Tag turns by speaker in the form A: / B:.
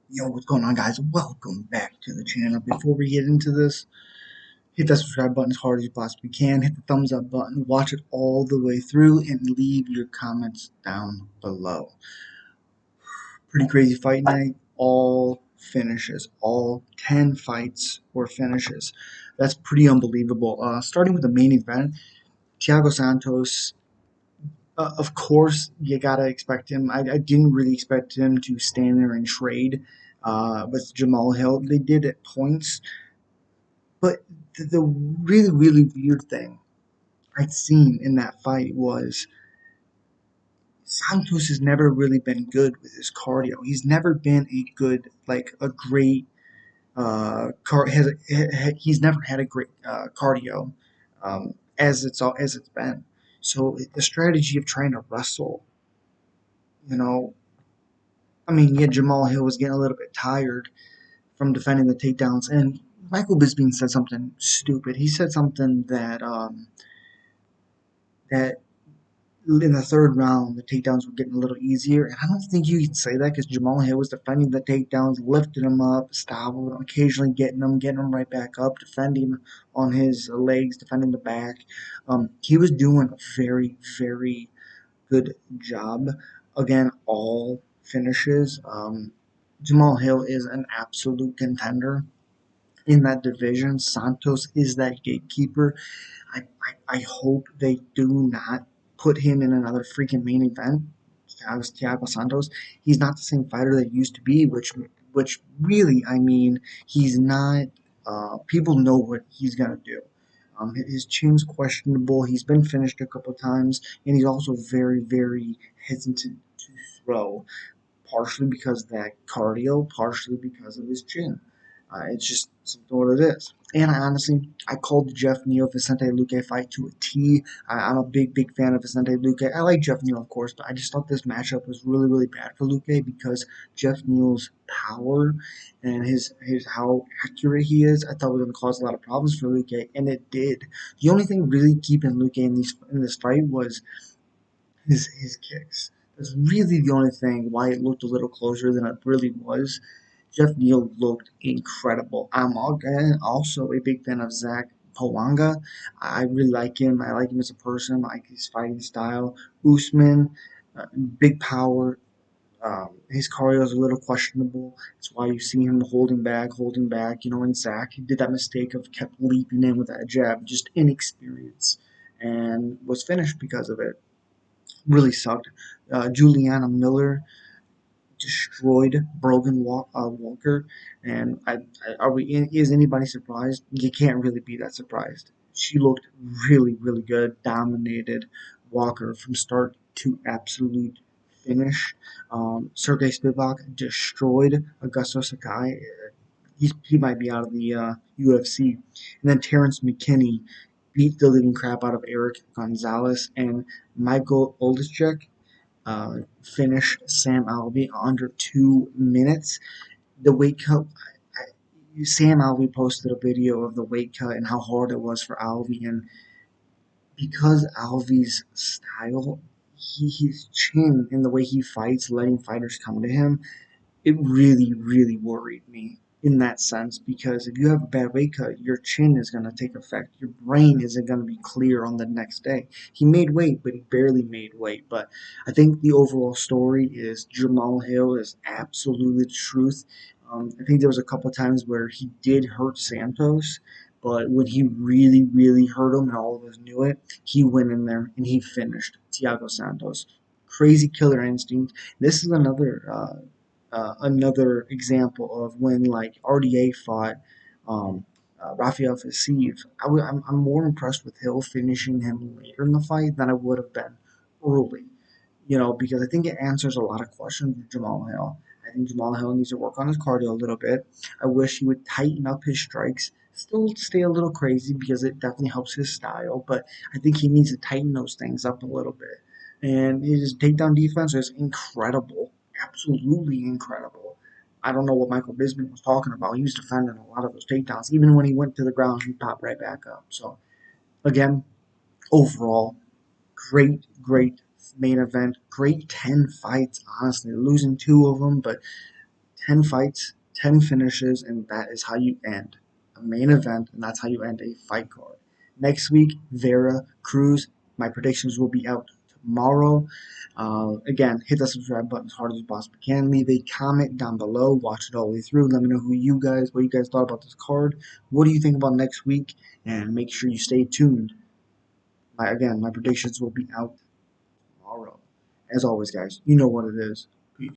A: Yo, what's going on, guys? Welcome back to the channel. Before we get into this, hit that subscribe button as hard as you possibly can. Hit the thumbs up button. Watch it all the way through and leave your comments down below. Pretty crazy fight night. All finishes. All 10 fights were finishes. That's pretty unbelievable. Starting with the main event, Thiago Santos. Of course, you gotta expect him. I didn't really expect him to stand there and trade with Jamal Hill. They did at points. But the really, really weird thing I'd seen in that fight was Santos has never really been good with his cardio. He's never been a good, like a great he's never had a great cardio as it's been. So the strategy of trying to wrestle, you know, I mean, yeah, Jamal Hill was getting a little bit tired from defending the takedowns, and Michael Bisping said something stupid. He said something that in the third round, the takedowns were getting a little easier. And I don't think you can say that because Jamal Hill was defending the takedowns, lifting them up, stopping them, occasionally getting them right back up, defending on his legs, defending the back. He was doing a very, very good job. Again, all finishes. Jamal Hill is an absolute contender in that division. Santos is that gatekeeper. I hope they do not put him in another freaking main event. Thiago Santos, he's not the same fighter that he used to be, which really, I mean, he's not. People know what he's gonna do. His chin's questionable. He's been finished a couple times, and he's also very, very hesitant to throw, partially because of that cardio, partially because of his chin. It's just something what it is. And I called the Jeff Neal Vicente Luque fight to a T. I'm a big, big fan of Vicente Luque. I like Jeff Neal, of course, but I just thought this matchup was really, really bad for Luque because Jeff Neal's power and his how accurate he is, I thought was going to cause a lot of problems for Luque, and it did. The only thing really keeping Luque in this fight was his kicks. That's really the only thing why it looked a little closer than it really was. Jeff Neal looked incredible. I'm also a big fan of Zach Powanga. I really like him. I like him as a person. I like his fighting style. Usman, big power. His cardio is a little questionable. That's why you see him holding back. You know, and Zach, he did that mistake of kept leaping in with that jab, just inexperience, and was finished because of it. Really sucked. Juliana Miller destroyed Walker, and is anybody surprised? You can't really be that surprised. She looked really, really good, dominated Walker from start to absolute finish. Sergey Spivak destroyed Augusto Sakai. He might be out of the UFC. And then Terrence McKinney beat the living crap out of Eric Gonzalez, and Michael Oldichek finish Sam Alvey under 2 minutes. The weight cut. Sam Alvey posted a video of the weight cut and how hard it was for Alvey, and because Alvey's style, his chin and the way he fights, letting fighters come to him, it really, really worried me in that sense because if you have a bad weight cut, your chin is going to take effect. Your brain isn't going to be clear on the next day. He made weight, but he barely made weight. But I think the overall story is Jamal Hill is absolutely the truth. I think there was a couple of times where he did hurt Santos, but when he really, really hurt him and all of us knew it, he went in there and he finished Thiago Santos. Crazy killer instinct. This is another example of when like RDA fought Rafael Fasiv. I'm more impressed with Hill finishing him later in the fight than I would have been early. You know, because I think it answers a lot of questions with Jamal Hill. I think Jamal Hill needs to work on his cardio a little bit. I wish he would tighten up his strikes. Still stay a little crazy because it definitely helps his style, but I think he needs to tighten those things up a little bit. And his takedown defense is incredible, absolutely incredible. I don't know what Michael Bisping was talking about. He was defending a lot of those takedowns. Even when he went to the ground, he popped right back up. So again, overall, great, great main event. Great 10 fights, honestly. Losing two of them, but 10 fights, 10 finishes, and that is how you end a main event, and that's how you end a fight card. Next week, Vera Cruz. My predictions will be out tomorrow. Again, hit that subscribe button as hard as you possibly can. Leave a comment down below. Watch it all the way through. Let me know what you guys thought about this card. What do you think about next week? And make sure you stay tuned. My predictions will be out tomorrow. As always, guys, you know what it is. Peace.